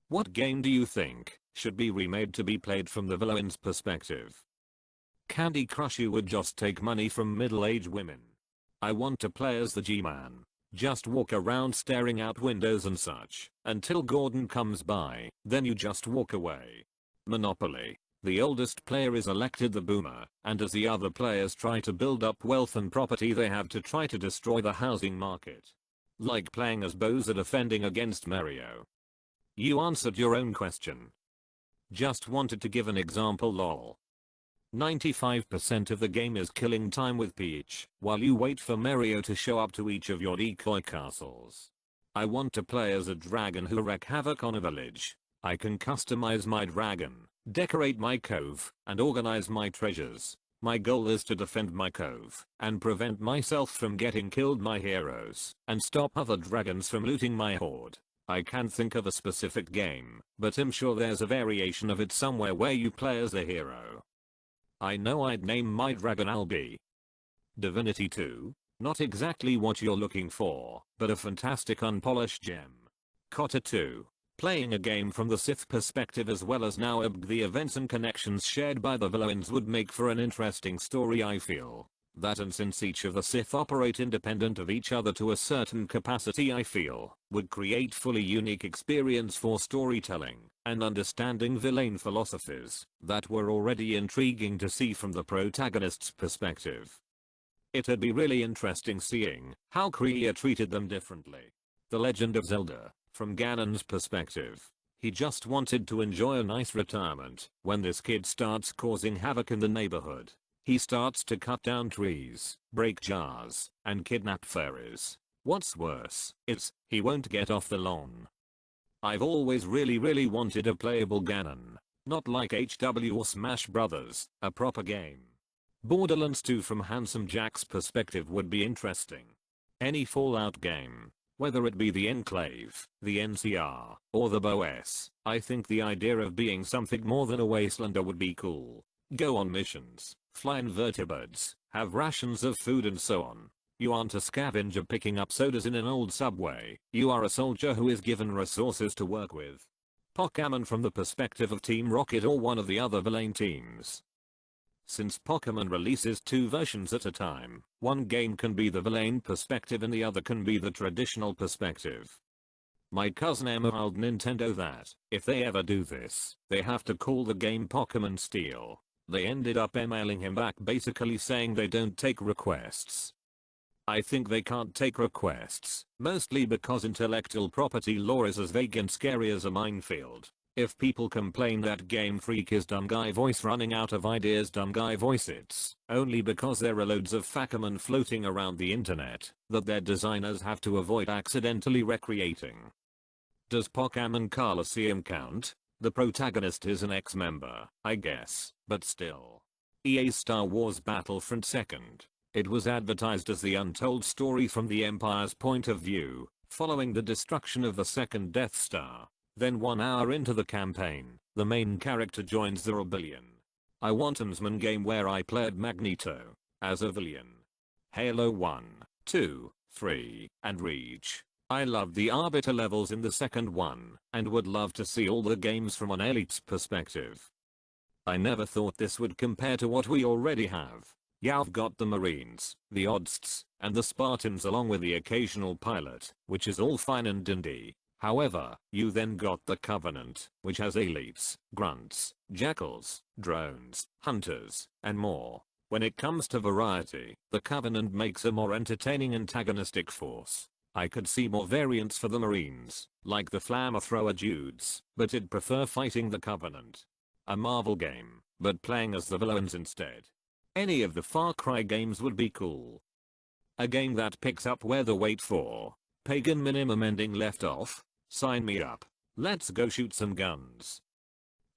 What game do you think should be remade to be played from the villain's perspective? Candy Crush. You would just take money from middle-aged women. I want to play as the G-Man. Just walk around staring out windows and such until Gordon comes by, then you just walk away. Monopoly. The oldest player is elected the boomer, and as the other players try to build up wealth and property they have to try to destroy the housing market. Like playing as Bowser defending against Mario. You answered your own question. Just wanted to give an example lol. 95% of the game is killing time with Peach while you wait for Mario to show up to each of your decoy castles. I want to play as a dragon who wreak havoc on a village. I can customize my dragon, decorate my cove, and organize my treasures. My goal is to defend my cove and prevent myself from getting killed my heroes and stop other dragons from looting my hoard. I can't think of a specific game, but I'm sure there's a variation of it somewhere where you play as a hero. I know I'd name my dragon Albi. Divinity 2? Not exactly what you're looking for, but a fantastic unpolished gem. Cotter 2. Playing a game from the Sith perspective as well as now the events and connections shared by the villains would make for an interesting story I feel. That and since each of the Sith operate independent of each other to a certain capacity I feel would create fully unique experience for storytelling and understanding villain philosophies that were already intriguing to see from the protagonist's perspective. It'd be really interesting seeing how Kriya treated them differently. The Legend of Zelda, from Ganon's perspective. He just wanted to enjoy a nice retirement when this kid starts causing havoc in the neighborhood. He starts to cut down trees, break jars, and kidnap fairies. What's worse is, he won't get off the lawn. I've always really wanted a playable Ganon. Not like HW or Smash Brothers, a proper game. Borderlands 2 from Handsome Jack's perspective would be interesting. Any Fallout game, whether it be the Enclave, the NCR, or the BOS, I think the idea of being something more than a wastelander would be cool. Go on missions, fly invertebrates, have rations of food and so on. You aren't a scavenger picking up sodas in an old subway, you are a soldier who is given resources to work with. Pokémon from the perspective of Team Rocket or one of the other villain teams. Since Pokémon releases 2 versions at a time, one game can be the villain perspective and the other can be the traditional perspective. My cousin Emma told Nintendo that, if they ever do this, they have to call the game Pokémon Steel. They ended up emailing him back basically saying they don't take requests. I think they can't take requests, mostly because intellectual property law is as vague and scary as a minefield. If people complain that Game Freak is dumb guy voice running out of ideas, dumb guy voice, it's only because there are loads of Fackerman floating around the internet that their designers have to avoid accidentally recreating. Does Pokémon Coliseum count? The protagonist is an ex-member, I guess, but still. EA's Star Wars Battlefront 2nd. It was advertised as the untold story from the Empire's point of view, following the destruction of the second Death Star. Then 1 hour into the campaign, the main character joins the rebellion. I want an X-Men game where I played Magneto as a villain. Halo 1, 2, 3, and Reach. I loved the Arbiter levels in the second one, and would love to see all the games from an Elite's perspective. I never thought this would compare to what we already have. Yeah, I've got the Marines, the Odsts, and the Spartans along with the occasional pilot, which is all fine and dandy. However, you then got the Covenant, which has elites, grunts, jackals, drones, hunters, and more. When it comes to variety, the Covenant makes a more entertaining antagonistic force. I could see more variants for the Marines, like the flamethrower dudes, but I'd prefer fighting the Covenant. A Marvel game, but playing as the villains instead. Any of the Far Cry games would be cool. A game that picks up where the wait for Pagan minimum ending left off? Sign me up. Let's go shoot some guns.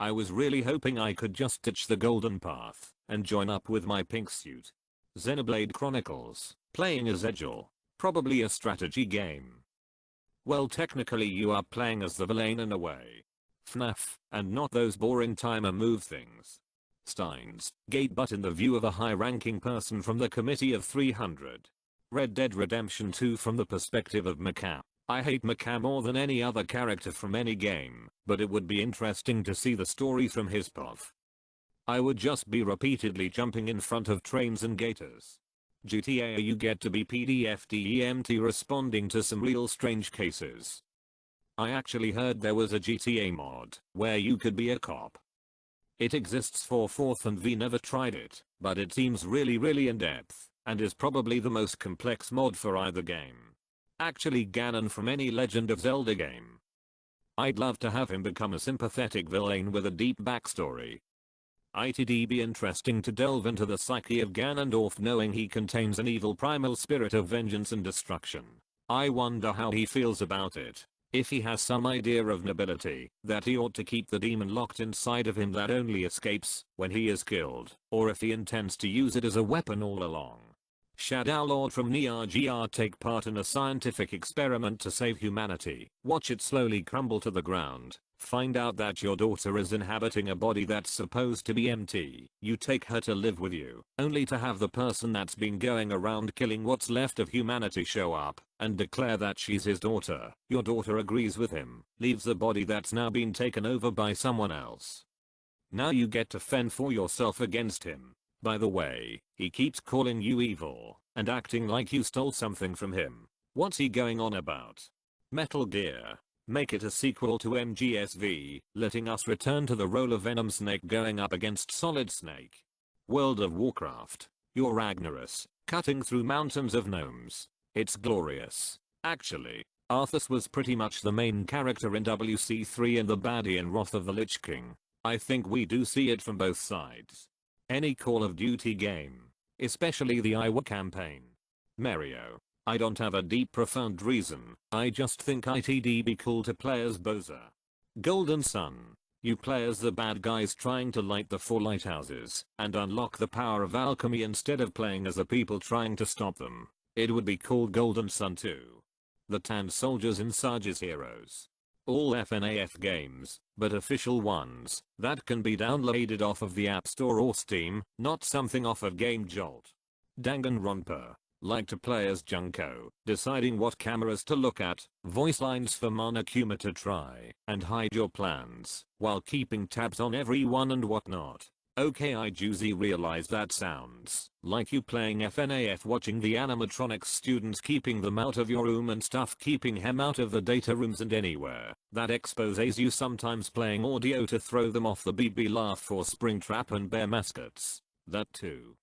I was really hoping I could just ditch the golden path and join up with my pink suit. Xenoblade Chronicles, playing as Egil. Probably a strategy game. Well, technically you are playing as the villain in a way. FNAF, and not those boring timer move things. Steins Gate, but in the view of a high-ranking person from the Committee of 300. Red Dead Redemption 2 from the perspective of Macau. I hate Mecha more than any other character from any game, but it would be interesting to see the story from his path. I would just be repeatedly jumping in front of trains and gators. GTA you get to be PDFDEMT responding to some real strange cases. I actually heard there was a GTA mod where you could be a cop. It exists for 4th and we never tried it, but it seems really in depth and is probably the most complex mod for either game. Actually Ganon from any Legend of Zelda game. I'd love to have him become a sympathetic villain with a deep backstory. It'd be interesting to delve into the psyche of Ganondorf knowing he contains an evil primal spirit of vengeance and destruction. I wonder how he feels about it. If he has some idea of nobility, that he ought to keep the demon locked inside of him that only escapes when he is killed, or if he intends to use it as a weapon all along. Shadow Lord from Nia GR take part in a scientific experiment to save humanity. Watch it slowly crumble to the ground. Find out that your daughter is inhabiting a body that's supposed to be empty. You take her to live with you, only to have the person that's been going around killing what's left of humanity show up and declare that she's his daughter. Your daughter agrees with him, leaves the body that's now been taken over by someone else. Now you get to fend for yourself against him. By the way, he keeps calling you evil and acting like you stole something from him. What's he going on about? Metal Gear. Make it a sequel to MGSV, letting us return to the role of Venom Snake going up against Solid Snake. World of Warcraft. You're Ragnaros, cutting through mountains of gnomes. It's glorious. Actually, Arthas was pretty much the main character in WC3 and the baddie in Wrath of the Lich King. I think we do see it from both sides. Any Call of Duty game. Especially the Iowa campaign. Mario. I don't have a deep profound reason, I just think it'd be cool to play as Bowser. Golden Sun. You play as the bad guys trying to light the 4 lighthouses and unlock the power of alchemy instead of playing as the people trying to stop them. It would be called Golden Sun 2. The Tan Soldiers in Sarge's Heroes. All FNAF games, but official ones, that can be downloaded off of the App Store or Steam, not something off of Game Jolt. Danganronpa. Like to play as Junko, deciding what cameras to look at, voice lines for Monokuma to try and hide your plans, while keeping tabs on everyone and whatnot. Okay, I juicy realize that sounds like you playing FNAF watching the animatronics students keeping them out of your room and stuff keeping him out of the data rooms and anywhere. That exposes you sometimes playing audio to throw them off the BB laugh for Springtrap and Bear mascots. That too.